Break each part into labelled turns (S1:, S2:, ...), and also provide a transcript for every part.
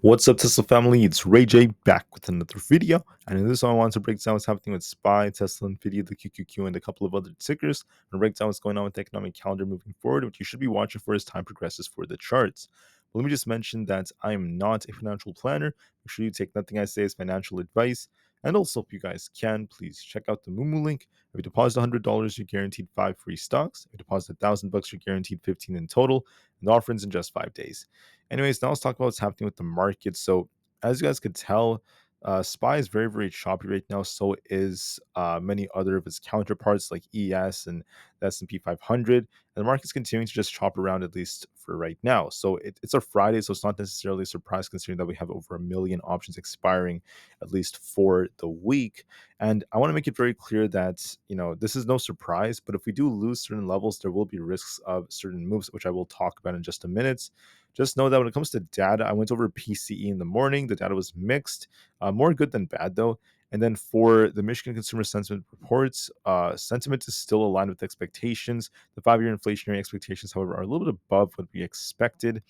S1: What's up, Tesla family? It's Rey-Jay back with another video. And in this one, I want to break down what's happening with SPY, Tesla, Nvidia, the QQQ, and a couple of other tickers, and break down what's going on with the economic calendar moving forward, what you should be watching for as time progresses for the charts. But let me just mention that I am not a financial planner. Make sure you take nothing I say as financial advice. And also, if you guys can, please check out the Moomoo link. If you deposit $100, you're guaranteed 5 free stocks. If you deposit $1,000, you're guaranteed 15 in total. And the offer ends in just 5 days. Anyways, now let's talk about what's happening with the market. So, as you guys could tell, SPY is very, very choppy right now. So is many other of its counterparts like ES and the S&P 500. And the market's continuing to just chop around, at least for right now. So it's a Friday, so it's not necessarily a surprise considering that we have over 1 million options expiring, at least for the week. And I want to make it very clear that, this is no surprise, but if we do lose certain levels, there will be risks of certain moves, which I will talk about in just a minute. Just know that when it comes to data, I went over PCE in the morning. The data was mixed, more good than bad though. And then for the Michigan Consumer Sentiment Reports, sentiment is still aligned with expectations. The 5-year inflationary expectations, however, are a little bit above what we expected.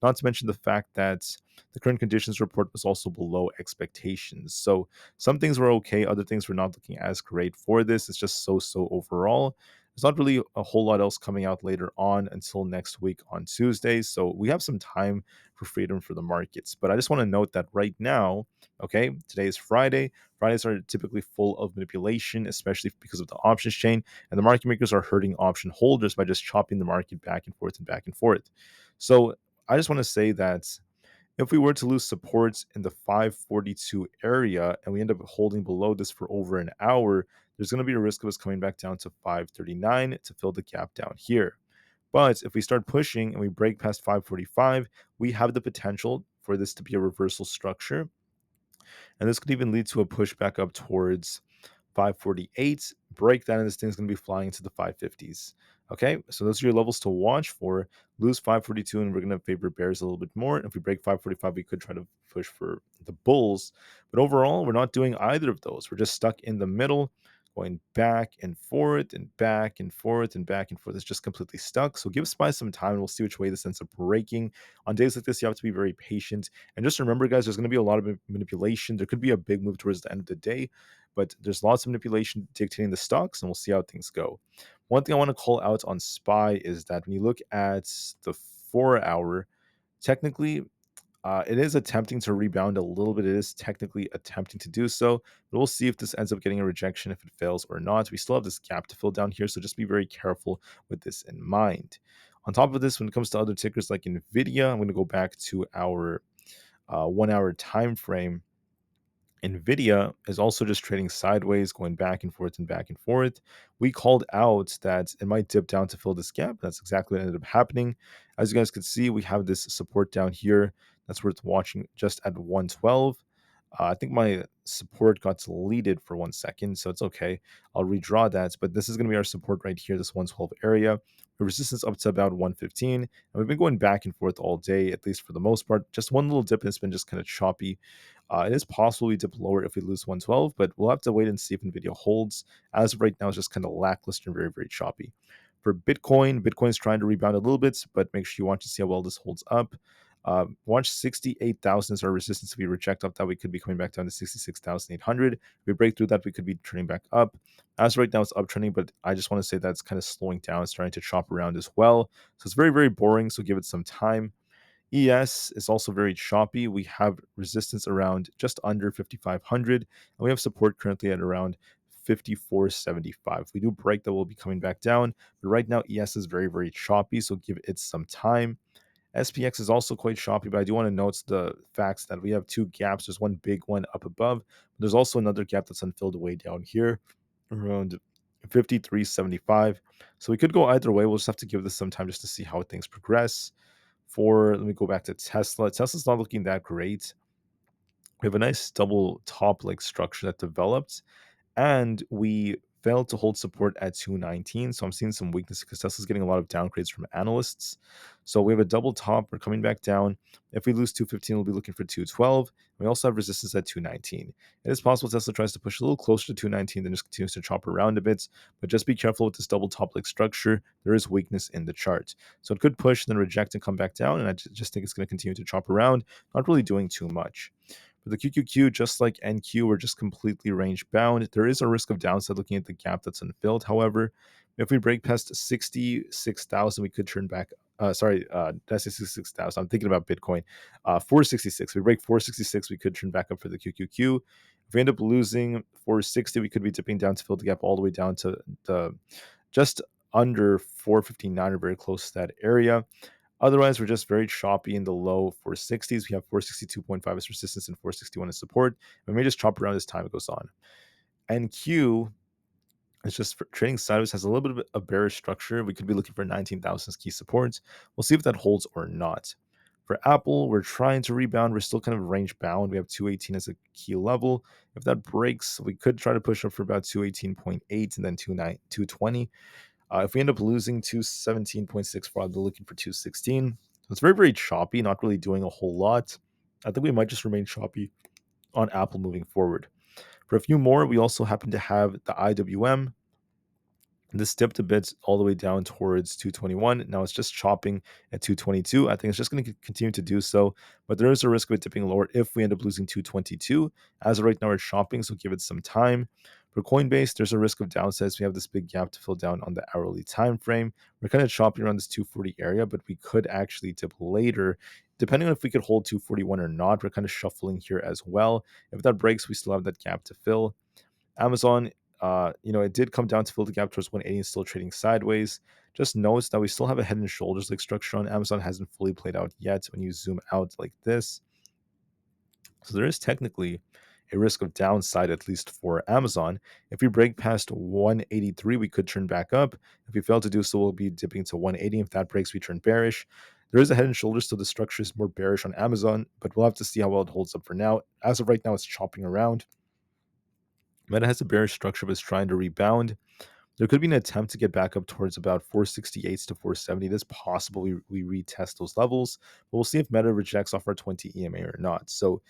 S1: Not to mention the fact that the current conditions report was also below expectations. So some things were okay, other things were not looking as great for this. It's just so overall. There's not really a whole lot else coming out later on until next week on Tuesday. So we have some time for freedom for the markets. But I just want to note that right now, okay, today is Friday. Fridays are typically full of manipulation, especially because of the options chain. And the market makers are hurting option holders by just chopping the market back and forth and back and forth. So I just want to say that if we were to lose supports in the 542 area and we end up holding below this for over an hour, there's going to be a risk of us coming back down to 539 to fill the gap down here. But if we start pushing and we break past 545, we have the potential for this to be a reversal structure. And this could even lead to a push back up towards 548, break that, and this thing's going to be flying into the 550s. Okay, so those are your levels to watch for. Lose 542, and we're going to favor bears a little bit more. If we break 545, we could try to push for the bulls. But overall, we're not doing either of those. We're just stuck in the middle, going back and forth and back and forth and back and forth. It's just completely stuck. So give SPY some time, and we'll see which way this ends up breaking. On days like this, you have to be very patient. And just remember, guys, there's going to be a lot of manipulation. There could be a big move towards the end of the day, but there's lots of manipulation dictating the stocks, and we'll see how things go. One thing I want to call out on SPY is that when you look at the 4 hour, technically, it is attempting to rebound a little bit. It is technically attempting to do so, but we'll see if this ends up getting a rejection, if it fails or not. We still have this gap to fill down here, so just be very careful with this in mind. On top of this, when it comes to other tickers like Nvidia, I'm going to go back to our 1 hour time frame. Nvidia is also just trading sideways, going back and forth and back and forth. We called out that it might dip down to fill this gap. That's exactly what ended up happening. As you guys could see, we have this support down here. That's worth watching just at 112. I think my support got deleted for 1 second, so it's okay. I'll redraw that, but this is going to be our support right here, this 112 area. The resistance up to about 115, and we've been going back and forth all day, at least for the most part. Just one little dip, and it's been just kind of choppy. It is possible we dip lower if we lose 112, but we'll have to wait and see if Nvidia holds. As of right now, it's just kind of lackluster and very, very choppy. For Bitcoin's trying to rebound a little bit, but make sure you watch to see how well this holds up. Watch 68,000 as our resistance. If we reject up that, we could be coming back down to 66,800. If we break through that, we could be turning back up. As of right now, it's uptrending, but I just want to say that it's kind of slowing down. It's starting to chop around as well. So it's very, very boring. So give it some time. ES is also very choppy. We have resistance around just under 5,500, and we have support currently at around 5,475. If we do break that, we'll be coming back down. But right now, ES is very, very choppy, so give it some time. SPX is also quite choppy, but I do want to note the facts that we have two gaps. There's one big one up above, but there's also another gap that's unfilled way down here around 53.75. So we could go either way. We'll just have to give this some time just to see how things progress. Let me go back to Tesla. Tesla's not looking that great. We have a nice double top like structure that developed, and we failed to hold support at 219. So I'm seeing some weakness because Tesla's getting a lot of downgrades from analysts. So we have a double top. We're coming back down. If we lose 215, we'll be looking for 212. We also have resistance at 219. It is possible Tesla tries to push a little closer to 219, then just continues to chop around a bit. But just be careful with this double top-like structure. There is weakness in the chart. So it could push, then reject, and come back down. And I just think it's going to continue to chop around, not really doing too much. For the QQQ, just like NQ, we're just completely range bound. There is a risk of downside looking at the gap that's unfilled. However, if we break past 66,000, we could turn back. That's 66,000. I'm thinking about Bitcoin. 466. If we break 466, we could turn back up for the QQQ. If we end up losing 460, we could be dipping down to fill the gap all the way down to the just under 459 or very close to that area. Otherwise, we're just very choppy in the low 460s. We have 462.5 as resistance and 461 as support. We may just chop around as time goes on. NQ is just trading sideways, has a little bit of a bearish structure. We could be looking for 19,000 as key supports. We'll see if that holds or not. For Aapl, we're trying to rebound. We're still kind of range bound. We have 218 as a key level. If that breaks, we could try to push up for about 218.8 and then 220. If we end up losing 217.6, probably looking for 216. So it's very, very choppy, not really doing a whole lot. I think we might just remain choppy on Aapl moving forward. For a few more, we also happen to have the IWM. This dipped a bit all the way down towards 221. Now it's just chopping at 222. I think it's just going to continue to do so, but there is a risk of it dipping lower if we end up losing 222. As of right now, we're chopping, so give it some time. For Coinbase, there's a risk of downsides. We have this big gap to fill down on the hourly time frame. We're kind of chopping around this 240 area, but we could actually dip later, depending on if we could hold 241 or not. We're kind of shuffling here as well. If that breaks, we still have that gap to fill. Amazon, it did come down to fill the gap towards 180 and still trading sideways. Just notice that we still have a head and shoulders like structure on Amazon. Hasn't fully played out yet when you zoom out like this. So there is technically a risk of downside, at least for Amazon. If we break past 183, we could turn back up. If we fail to do so, we'll be dipping to 180. If that breaks, we turn bearish. There is a head and shoulders, so the structure is more bearish on Amazon, but we'll have to see how well it holds up for now. As of right now, it's chopping around. Meta has a bearish structure, but is trying to rebound. There could be an attempt to get back up towards about 468 to 470. It is possible we retest those levels, but we'll see if Meta rejects off our 20 EMA or not. So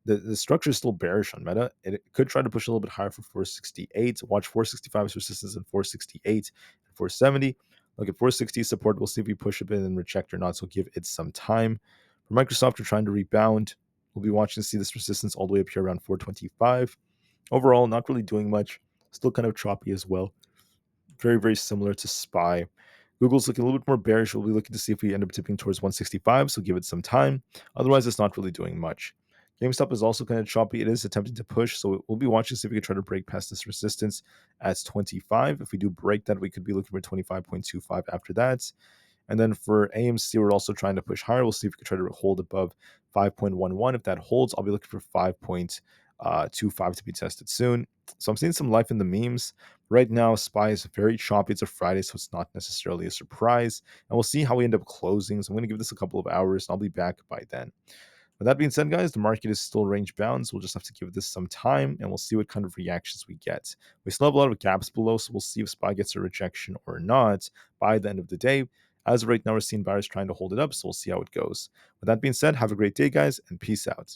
S1: the structure is still bearish on Meta. It could try to push a little bit higher for 468. Watch 465 as resistance and 468 and 470. Look at 460 support. We'll see if we push a bit and reject or not. So give it some time. For Microsoft, we're trying to rebound. We'll be watching to see this resistance all the way up here around 425. Overall, not really doing much. Still kind of choppy as well. Very, very similar to SPY. Google's looking a little bit more bearish. We'll be looking to see if we end up tipping towards 165, so give it some time. Otherwise, it's not really doing much. GameStop is also kind of choppy. It is attempting to push, so we'll be watching to see if we can try to break past this resistance at 25. If we do break that, we could be looking for 25.25 after that. And then for AMC, we're also trying to push higher. We'll see if we can try to hold above 5.11. If that holds, I'll be looking for 5.25 to be tested soon. So I'm seeing some life in the memes. Right now, SPY is very choppy. It's a Friday, so it's not necessarily a surprise. And we'll see how we end up closing. So I'm going to give this a couple of hours, and I'll be back by then. With that being said, guys, the market is still range bound, so we'll just have to give this some time, and we'll see what kind of reactions we get. We still have a lot of gaps below, so we'll see if SPY gets a rejection or not by the end of the day. As of right now, we're seeing buyers trying to hold it up, so we'll see how it goes. With that being said, have a great day, guys, and peace out.